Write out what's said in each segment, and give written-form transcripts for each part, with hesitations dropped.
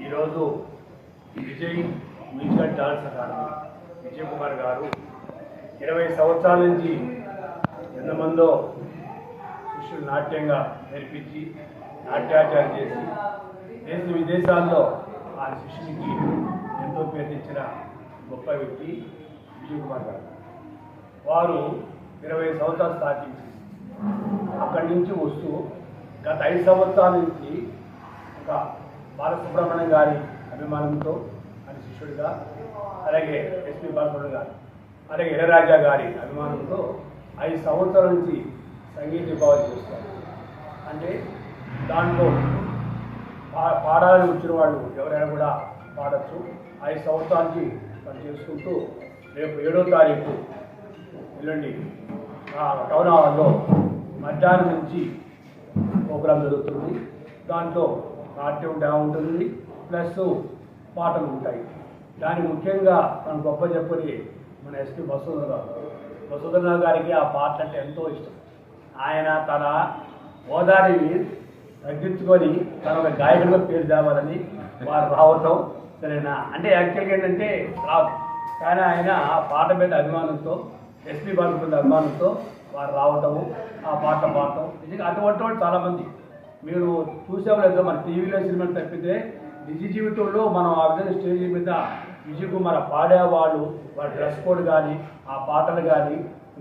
ఈరోజు Vijay musical dance academy Vijay Kumar గారు 20 సంవత్సరాల నుంచి ఎంతమందో శిష్యులు నాట్యంగా నేర్పించి నాట్యాచారం చేసి దేశ విదేశాల్లో ఆ శిష్యునికి ఎంతో పేరు తెచ్చిన గొప్ప వ్యక్తి విజయ్ కుమార్ గారు. వారు 20 సంవత్సరాలు స్టార్టింగ్ అక్కడి నుంచి వస్తూ గత 5 సంవత్సరాల నుంచి ఒక బాలసుబ్రహ్మణ్యం గారి అభిమానంతో ఆయన శిష్యుడిగా, అలాగే ఎస్పి బాలసుబ్రహ్మణ్యం గారు, అలాగే ఇళయరాజా గారి అభిమానంతో 5 సంవత్సరాల నుంచి సంగీత విభావం చేస్తారు. అంటే దాంట్లో పాడాలని వచ్చిన వాళ్ళు ఎవరైనా కూడా పాడచ్చు. 5 సంవత్సరాలకి పని చేసుకుంటూ రేపు 7వ తారీఖు ఎల్లుండి టౌన్ హాల్లో మధ్యాహ్నం నుంచి ప్రోగ్రాం జరుగుతుంది. దాంట్లో నాట్యం డ్యామ్ ఉంటుంది, ప్లస్ పాటలు ఉంటాయి. దానికి ముఖ్యంగా మన గొప్ప చెప్పని మన ఎస్పి వసుంధర గారికి ఆ పాటలు అంటే ఎంతో ఇష్టం. ఆయన తన హోదాని తగ్గించుకొని తన ఒక గాయకుడిగా పేరు తేవాలని వారు రావటం సరేనా. అంటే యాక్చువల్గా ఏంటంటే రాదు, కానీ ఆయన ఆ పాట మీద అభిమానంతో, ఎస్పి బాలసుబ్రహ్మణ్యం అభిమానంతో వారు రావటము, ఆ పాట పాడటం. నిజంగా అటువంటి వాళ్ళు చాలామంది మీరు చూసేవాళ్ళు. మన టీవీలో సినిమాలు తప్పితే నిజ జీవితంలో మనం ఆ విధంగా స్టేజ్ మీద విజయ్ కుమార్ పాడేవాళ్ళు, వాళ్ళ డ్రెస్ కోడ్ కానీ, ఆ పాటలు కానీ,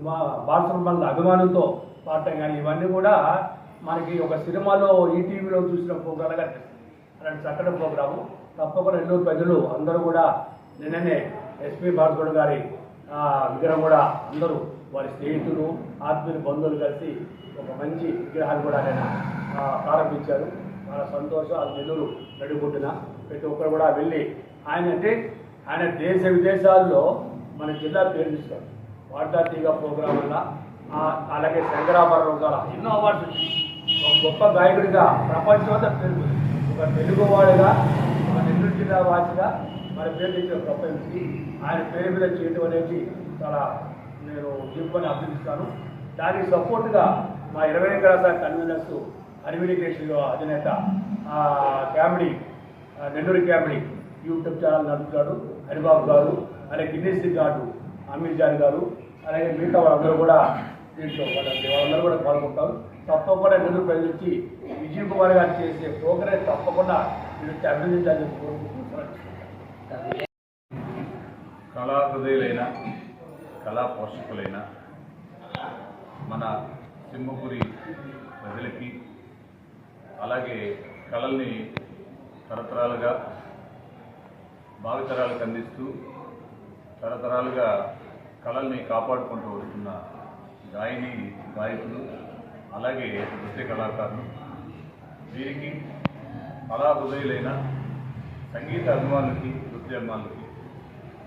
మా బాలసుబ్రహ్మణ్యం అభిమానంతో పాడటం కానీ, ఇవన్నీ కూడా మనకి ఒక సినిమాలో ఈటీవీలో చూసిన ప్రోగ్రాంగా అనిపిస్తుంది. అలాంటి చక్కటి ప్రోగ్రాము తప్పకుండా ఎన్నో ప్రజలు అందరూ కూడా నిన్ననే ఎస్పి బాలసుబ్రహ్మణ్యం గారి విగ్రహం కూడా అందరూ వారి స్నేహితులు, ఆత్మీయులు, బంధువులు కలిసి ఒక మంచి విగ్రహాన్ని కూడా ఆయన ప్రారంభించారు. చాలా సంతోషం. అది నెల్లూరు నడుపుకుంటున్నా ప్రతి ఒక్కరు కూడా వెళ్ళి ఆయన దేశ విదేశాల్లో మన జిల్లా పేరు తీసుకోండి. వార్తాతీగా ప్రోగ్రాం వల్ల, అలాగే శంకరాభరణం ద్వారా ఎన్నో అవార్డ్స్ వచ్చింది. ఒక గొప్ప గాయకుడిగా ప్రపంచమంతా పేరు, ఒక తెలుగువాడిగా, ఒక నెల్లూరు జిల్లా వాసిగా మన పేరు తెచ్చిన గొప్ప వ్యక్తి. ఆయన పేరు మీద చేయటం అనేది చాలా నేను జీవితాన్ని అభినందిస్తాను. దానికి సపోర్ట్గా మా 20 కళాశాల కన్వీనర్స్ కమ్యూనికేషన్ అధినేత comedy Nellore comedy YouTube channel నడుపుతాడు హరిబాబు గారు, అలాగే గిన్నెస్ రికార్డు అమీర్ జాన్ గారు, అలాగే మిగతా వాళ్ళందరూ కూడా దీంట్లో వాళ్ళందరూ కూడా పాల్గొంటారు. తప్పకుండా నెల్లూరు ప్రజలు వచ్చి విజయ్ కుమార్ గారు చేసే ప్రోగ్రాం తప్పకుండా మీరు అభినందించాలని కోరుకుంటున్నాను. కళా హృదయులైన, కళా పోషకులైన మన సింహపురి ప్రజలకి, అలాగే కళల్ని తరతరాలుగా భావితరాలకు అందిస్తూ తరతరాలుగా కళల్ని కాపాడుకుంటూ వస్తున్న గాయని, గాయకులు, అలాగే నృత్య కళాకారులు, వీరికి కళా హృదయులైన సంగీత అభిమానులకి, నృత్య అభిమానులకి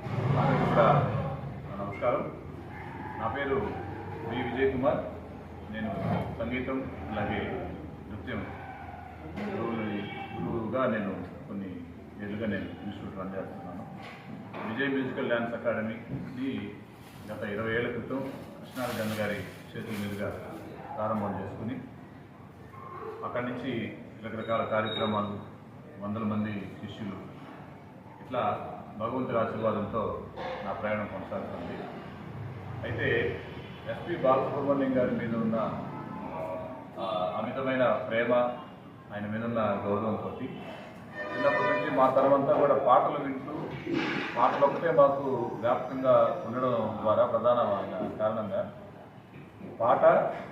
అందరికీ కూడా నమస్కారం. నా పేరు వి విజయ్ కుమార్. నేను సంగీతం అలాగే నృత్యం గురువుగా నేను కొన్ని ఏళ్ళుగా నేను ఇన్స్టిట్యూట్ రన్ చేస్తున్నాను. విజయ్ మ్యూజికల్ డ్యాన్స్ అకాడమీని గత 20 ఏళ్ల క్రితం కృష్ణారాయణ గారి చేతుల మీదుగా ప్రారంభం చేసుకుని అక్కడి నుంచి రకరకాల కార్యక్రమాలు, వందల మంది శిష్యులు, ఇట్లా భగవంతుడి ఆశీర్వాదంతో నా ప్రయాణం కొనసాగుతుంది. అయితే ఎస్పి బాలసుబ్రహ్మణ్యం గారి మీద ఉన్న అమితమైన ప్రేమ, ఆయన మీద ఉన్న గౌరవంతో చిన్నప్పటి నుంచి మా తరమంతా కూడా పాటలు వింటూ, పాటలు ఒక్కటే మాకు వ్యాపకంగా ఉండడం ద్వారా ప్రధానమైన కారణంగా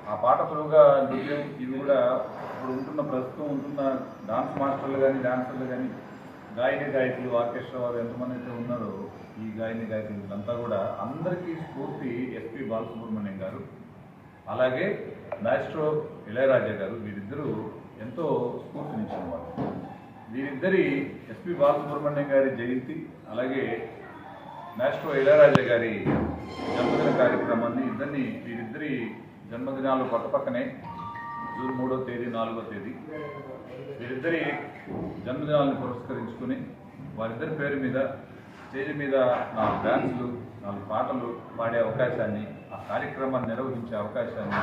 ఆ పాట పరువుగా నృత్యం, ఇవి కూడా ఇప్పుడు ప్రస్తుతం ఉంటున్న డాన్స్ మాస్టర్లు కానీ, డాన్సర్లు కానీ, గాయని గాయకులు, ఆర్కెస్ట్రా వారు ఎంతమంది అయితే ఉన్నారో ఈ గాయని గాయకులు వీళ్ళంతా కూడా అందరికీ స్ఫూర్తి ఎస్పి బాలసుబ్రహ్మణ్యం గారు, అలాగే మాస్ట్రో ఇళయరాజా గారు. వీరిద్దరూ ఎంతో స్ఫూర్తినిచ్చిన వారు. వీరిద్దరి ఎస్పి బాలసుబ్రహ్మణ్యం గారి జయంతి, అలాగే మాస్ట్రో ఇళయరాజా గారి జన్మదిన కార్యక్రమాన్ని వీరిద్దరి జన్మదినాలు పక్కపక్కనే జూన్ 3వ తేదీ, 4వ తేదీ వీరిద్దరి జన్మదినాలను పురస్కరించుకుని వారిద్దరి పేరు మీద స్టేజ్ మీద 4 డాన్సులు, 4 పాటలు పాడే అవకాశాన్ని, ఆ కార్యక్రమాన్ని నిర్వహించే అవకాశాన్ని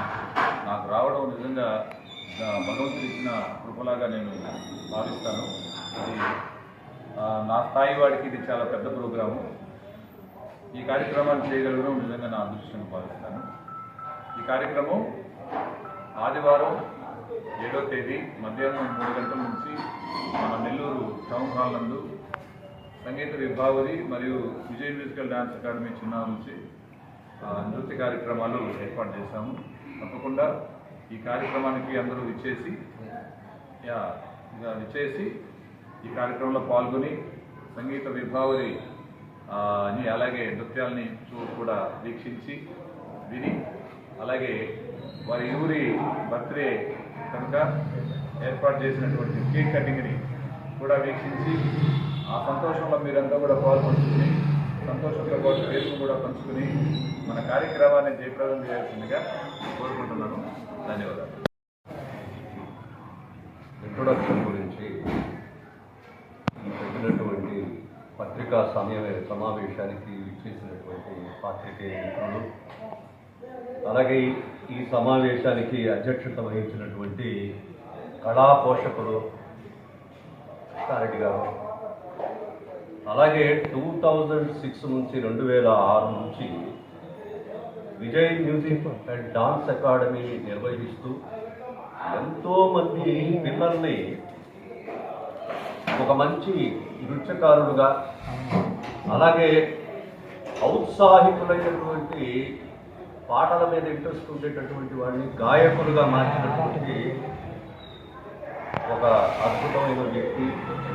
నాకు రావడం నిజంగా భగవంతుడు ఇచ్చిన కృపలాగా నేను భావిస్తాను. అది నా స్థాయి వాడికి ఇది చాలా పెద్ద ప్రోగ్రాము. ఈ కార్యక్రమాన్ని చేయగలగడం నిజంగా నా అదృష్టంగా భావిస్తాను. ఈ కార్యక్రమం ఆదివారం 7వ తేదీ మధ్యాహ్నం 3 గంటల నుంచి మన నెల్లూరు టౌన్ హాల్ నందు సంగీత విభావరి మరియు విజయ్ మ్యూజికల్ డ్యాన్స్ అకాడమీ చిన్నారి నుంచి నృత్య కార్యక్రమాలు ఏర్పాటు చేశాము. తప్పకుండా ఈ కార్యక్రమానికి అందరూ విచ్చేసి ఈ కార్యక్రమంలో పాల్గొని సంగీత విభావరి అలాగే నృత్యాలని కూడా వీక్షించి విని అలాగే వారి ఊరి బర్త్డే కనుక ఏర్పాటు చేసినటువంటి కేక్ కటింగ్ని కూడా వీక్షించి ఆ సంతోషంలో మీరంతా కూడా పాల్పంచుకుని సంతోషంతో పాటు పేరును కూడా పంచుకుని మన కార్యక్రమాన్ని జయప్రదం చేయాల్సిందిగా కోరుకుంటున్నాను. ధన్యవాదాలు. ఇంట్రొడక్షన్ గురించి పెట్టినటువంటి పత్రికా సమావేశానికి ఇచ్చేసినటువంటి పాత్రికేయ మిత్రులు, అలాగే ఈ సమావేశానికి అధ్యక్షత వహించినటువంటి కళా పోషకులు కృష్ణారెడ్డి గారు, అలాగే 2006 నుంచి 2006 నుంచి Vijay music and dance academy నిర్వహిస్తూ ఎంతోమంది పిల్లల్ని ఒక మంచి నృత్యకారులుగా, అలాగే ఔత్సాహికులైనటువంటి పాటల మీద ఇంట్రెస్ట్ ఉండేటటువంటి వాడిని గాయకులుగా మార్చినటువంటి ఒక అద్భుతమైన వ్యక్తి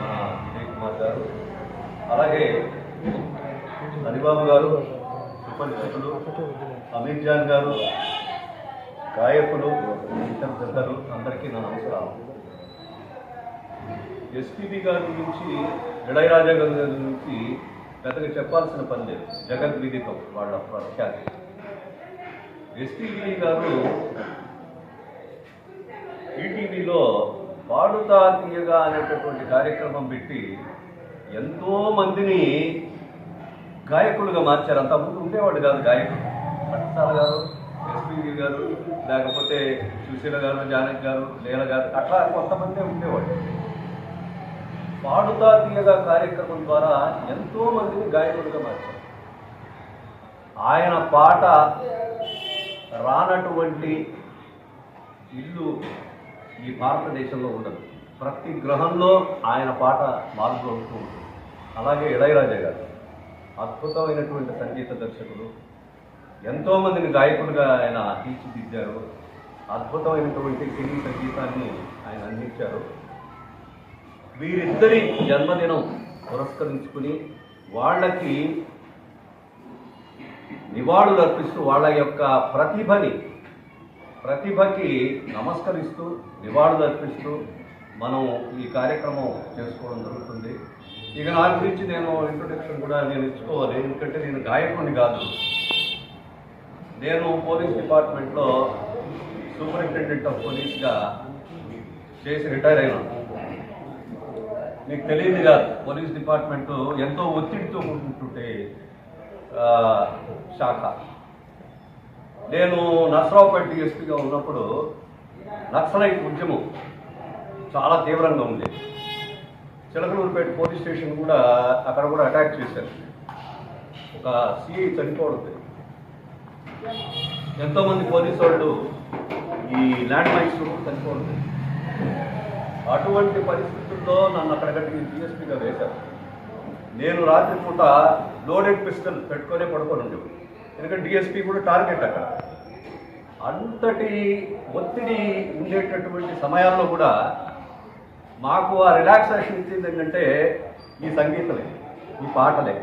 మన విజయ్ కుమార్ గారు. అలాగే హరిబాబు గారు, సుపరిచితులు అమీర్ జాన్ గారు, గాయకులు, ఇతర పెద్దలు అందరికీ నా నమస్కారం. ఎస్పీబీ గారి గురించి, ఇళయరాజా గారి గురించి పెద్దగా చెప్పాల్సిన పని లేదు, జగద్విదితం వాళ్ళ ప్రఖ్యాతి. ఎస్పీబీ గారు ఈటీవీలో పాడుతా తీయగా అనేటటువంటి కార్యక్రమం పెట్టి ఎంతో మందిని గాయకులుగా మార్చారు. అంతకుముందు ఉండేవాడు కాదు గాయకులు. ఘంటసాల గారు, ఎస్పీబీ గారు, లేకపోతే సుశీల గారు, జానకి గారు, లీల గారు, అట్లా కొంతమందే ఉండేవాడు. పాడుతా తీయగా కార్యక్రమం ద్వారా ఎంతో మందిని గాయకులుగా మార్చారు. ఆయన పాట రానటువంటి ఇల్లు ఈ భారతదేశంలో ఉండదు. ప్రతి గ్రహంలో ఆయన పాట మార్పులు అవుతూ ఉంటుంది. అలాగే ఇళయరాజా గారు అద్భుతమైనటువంటి సంగీత దర్శకులు, ఎంతోమందిని గాయకులుగా ఆయన తీర్చిదిద్దారు. అద్భుతమైనటువంటి సినీ సంగీతాన్ని ఆయన అందించారు. వీరిద్దరి జన్మదినం పురస్కరించుకుని వాళ్ళకి నివాళులు అర్పిస్తూ వాళ్ళ యొక్క ప్రతిభకి నమస్కరిస్తూ నివాళులు అర్పిస్తూ మనం ఈ కార్యక్రమం చేసుకోవడం జరుగుతుంది. ఇక నా గురించి నేను ఇంట్రొడక్షన్ కూడా నేను ఇచ్చుకోవాలి, ఎందుకంటే నేను గాయకుడిని కాదు. నేను పోలీస్ డిపార్ట్మెంట్లో సూపరింటెండెంట్ ఆఫ్ పోలీస్గా చేసి రిటైర్ అయినాను. మీకు తెలియదు కాదు, పోలీస్ డిపార్ట్మెంటు ఎంతో ఒత్తిడితో ఉంటుంటే శాఖ. నేను నర్సరావుపేట డిఎస్పీగా ఉన్నప్పుడు నక్సలైట్ ఉద్యమం చాలా తీవ్రంగా ఉంది. చిలకలూరుపేట పోలీస్ స్టేషన్ కూడా అక్కడ కూడా అటాక్ చేశారు. ఒక సిఐ చనిపోవడం, ఎంతోమంది పోలీసు వాళ్ళు ఈ ల్యాండ్ మైన్స్ చనిపోవడం. అటువంటి పరిస్థితుల్లో నన్ను అక్కడికి డిఎస్పీగా వేశారు. నేను రాత్రిపూట లోడెడ్ పిస్టల్ పెట్టుకునే పడుకొని ఉండేవి, ఎందుకంటే డిఎస్పీ కూడా టార్గెట్ అక్కడ. అంతటి ఒత్తిడి ఉండేటటువంటి సమయాల్లో కూడా మాకు ఆ రిలాక్సేషన్ ఇచ్చింది ఏంటంటే ఈ సంగీతలే, ఈ పాటలే.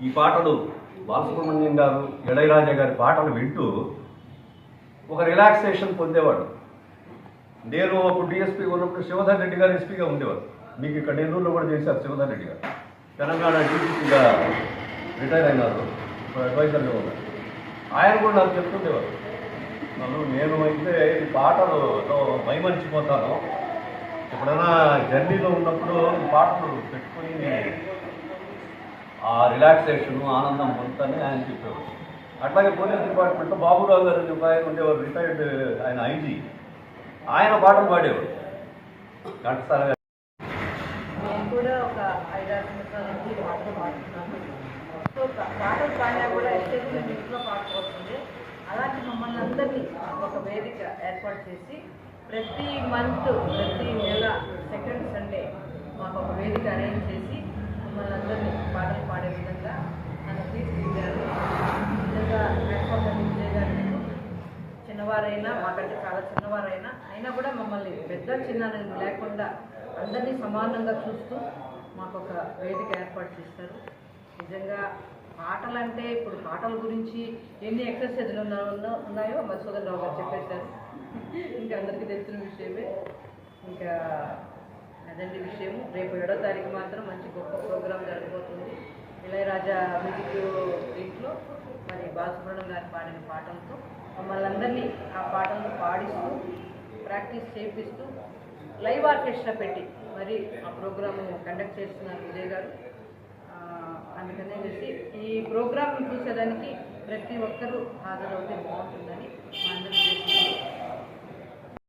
ఈ పాటలు బాలసుబ్రహ్మణ్యం గారు, ఇళయరాజా గారి పాటలు వింటూ ఒక రిలాక్సేషన్ పొందేవాడు. నేను అప్పుడు డిఎస్పీ ఉన్నప్పుడు శివధర్ రెడ్డి గారు ఎస్పీగా ఉండేవారు. మీకు ఇక్కడ నెల్లూరులో కూడా చేశారు శివధర్ రెడ్డి గారు. తెలంగాణ డీజీపీగా రిటైర్ అయినారు, ఇప్పుడు అడ్వైజర్గా ఉన్నారు. ఆయన కూడా నాకు చెప్తుండేవారు, నేను అయితే ఈ పాటలతో మైమరిచిపోతాను, ఎప్పుడైనా జర్నీలో ఉన్నప్పుడు ఈ పాటలు పెట్టుకుని ఆ రిలాక్సేషన్ ఆనందం పొందుతానని ఆయన చెప్పేవారు. అట్లాగే పోలీస్ డిపార్ట్మెంట్లో బాబురావు గారు ఆయన ఉండేవారు, రిటైర్డ్, ఆయన ఐజీ. ఆయన పాటలు పాడేవాడు ఘంటసాల గారు. నేను కూడా ఒక 5-6 సంవత్సరాల నుంచి పాటలు పాడుతున్నాను. సో పాటలు పాడినా కూడా స్టేజ్ మీద ఇంట్లో పాడుకోవాల్సిందే. అలాంటి మమ్మల్ని అందరినీ ఒక వేదిక ఏర్పాటు చేసి ప్రతి మంత్ ప్రతి నెల సెకండ్ సండే మాకు ఒక వేదిక అరేంజ్ చేసి మమ్మల్ని అందరినీ పాటలు పాడే విధంగా నన్ను తీర్చిదిద్దారు. నిజంగా ప్లాట్ఫామ్ విజయ్ గారు చిన్నవారైనా మాకంటే చాలా చిన్నవారైనా అయినా కూడా మమ్మల్ని పెద్ద చిన్న లేకుండా అందరినీ సమానంగా చూస్తూ మాకు ఒక వేదిక ఏర్పాటు చేస్తారు. నిజంగా పాటలు అంటే ఇప్పుడు పాటల గురించి ఎన్ని ఎక్సర్సైజులు ఉన్నాయో మధుసూదన్ రావు గారు చెప్పేశారు. ఇంకా అందరికీ తెలిసిన విషయమే. ఇంకా అదండి విషయం. రేపు 7వ తారీఖు మాత్రం మంచి గొప్ప ప్రోగ్రాం జరగబోతుంది. ఇళయరాజా మ్యూజిక్ ఇంట్లో మరి బాలసుబ్రహ్మణ్యం గారు పాడిన పాటలతో మమ్మల్ని అందరినీ ఆ పాటలను పాడిస్తూ ప్రాక్టీస్ చేపిస్తూ లైవ్ ఆర్కెస్ట్రా పెట్టి మరి ఆ ప్రోగ్రాము కండక్ట్ చేస్తున్నారు విజయ్ గారు. అందుకనే చేసి ఈ ప్రోగ్రామ్ని చూసేదానికి ప్రతి ఒక్కరూ హాజరవుతే బాగుంటుందని మా అందరికీ